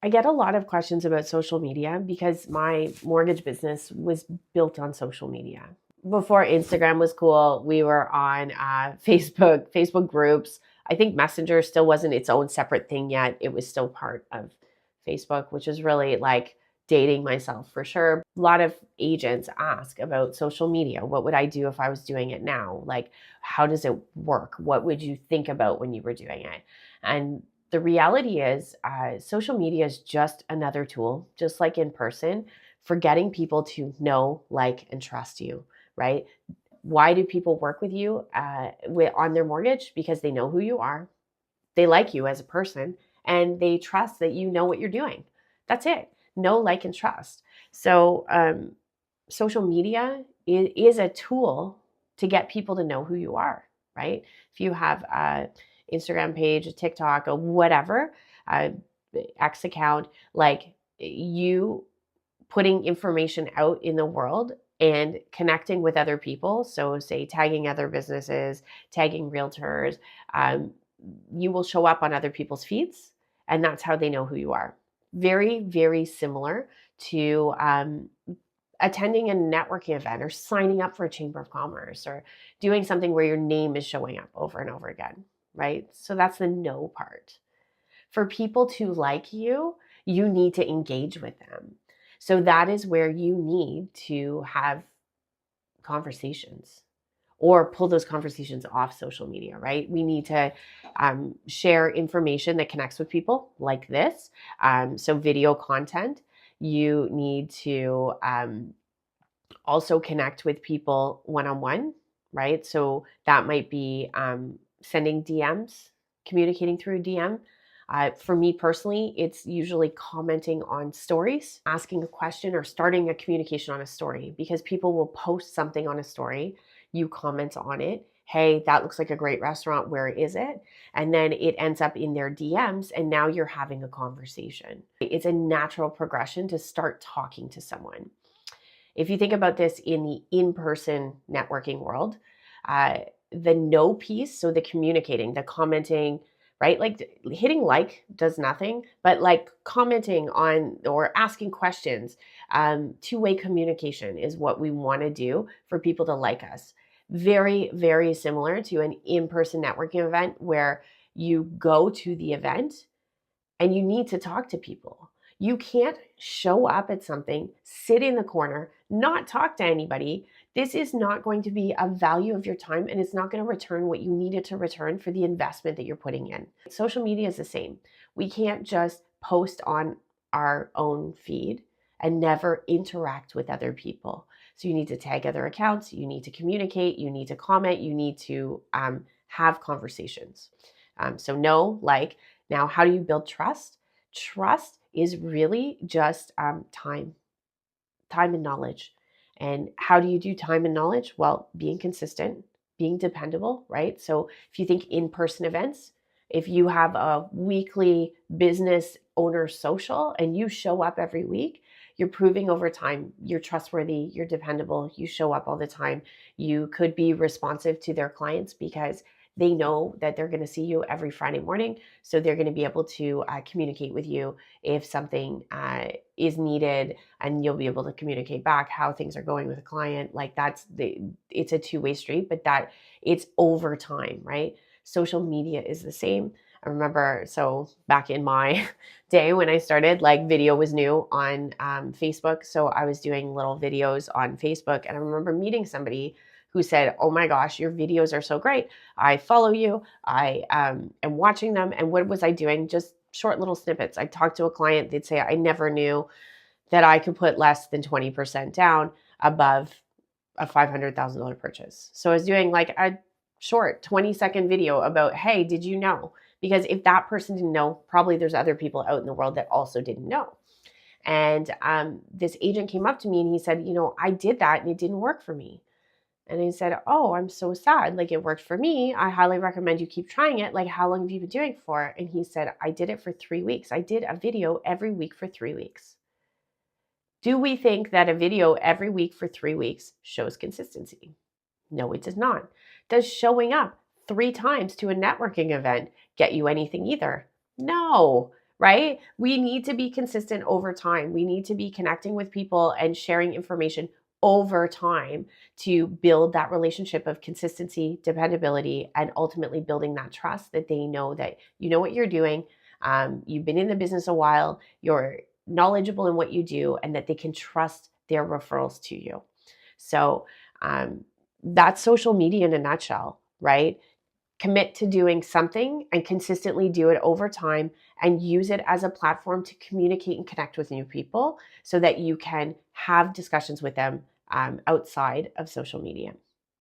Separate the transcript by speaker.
Speaker 1: I get a lot of questions about social media because my mortgage business was built on social media. Before Instagram was cool, we were on Facebook groups. I think Messenger still wasn't its own separate thing yet. It was still part of Facebook, which is really like dating myself for sure. A lot of agents ask about social media. What would I do if I was doing it now? Like, how does it work? What would you think about when you were doing it? And the reality is, social media is just another tool, just like in person, for getting people to know, like, and trust you, right? Why do people work with you on their mortgage? Because they know who you are, they like you as a person, and they trust that you know what you're doing. That's it. Know, like, and trust. So, social media is a tool to get people to know who you are, right? If you have a Instagram page, a TikTok, a whatever, a X account, like, you putting information out in the world and connecting with other people. So, say tagging other businesses, tagging realtors, um, you will show up on other people's feeds, and that's how they know who you are. Very, very similar to attending a networking event or signing up for a chamber of commerce or doing something where your name is showing up over and over again, right? So that's the know part. For people to like you, you need to engage with them. So that is where you need to have conversations or pull those conversations off social media, right? We need to share information that connects with people like this. So, video content. You need to also connect with people one on one, right? So, that might be sending DMs, communicating through DM. For me personally, it's usually commenting on stories, asking a question, or starting a communication on a story because people will post something on a story. You comment on it. Hey, that looks like a great restaurant. Where is it? And then it ends up in their DMs, and now you're having a conversation. It's a natural progression to start talking to someone. If you think about this in the in person networking world, uh, the know piece, so the communicating, the commenting, right? Like hitting like does nothing, but like commenting on or asking questions, two-way communication is what we want to do for people to like us. Very, very similar to an in person networking event where you go to the event and you need to talk to people. You can't show up at something, sit in the corner, not talk to anybody. This is not going to be a value of your time, and it's not going to return what you needed to return for the investment that you're putting in. Social media is the same. We can't just post on our own feed and never interact with other people. So you need to tag other accounts, you need to communicate, you need to comment, you need to have conversations. So know, like, now, how do you build trust? Trust is really just time and knowledge. And how do you do time and knowledge? Well, being consistent, being dependable, right? So if you think in-person events, if you have a weekly business owner social and you show up every week, you're proving over time you're trustworthy, you're dependable, you show up all the time. You could be responsive to their clients because they know that they're going to see you every Friday morning. So they're going to be able to communicate with you if something is needed, and you'll be able to communicate back how things are going with a client. Like it's a two-way street, but that it's over time, right? Social media is the same. I remember, so back in my day when I started, like, video was new on Facebook. So I was doing little videos on Facebook, and I remember meeting somebody who said, "Oh my gosh, your videos are so great. I follow you. I am watching them." And what was I doing? Just short little snippets. I talked to a client. They'd say, "I never knew that I could put less than 20% down above a $500,000 purchase." So I was doing like a short 20-second video about, hey, did you know? Because if that person didn't know, probably there's other people out in the world that also didn't know. And this agent came up to me and he said, I did that and it didn't work for me. And I said, "Oh, I'm so sad. Like, it worked for me. I highly recommend you keep trying it. Like, how long have you been doing it for?" And he said, "I did it for 3 weeks. I did a video every week for 3 weeks." Do we think that a video every week for 3 weeks shows consistency? No, it does not. Does showing up 3 times to a networking event get you anything either? No, right? We need to be consistent over time. We need to be connecting with people and sharing information over time to build that relationship of consistency, dependability, and ultimately building that trust that they know that you know what you're doing. You've been in the business a while, you're knowledgeable in what you do, and that they can trust their referrals to you. So that's social media in a nutshell, right? Commit to doing something and consistently do it over time and use it as a platform to communicate and connect with new people so that you can have discussions with them outside of social media.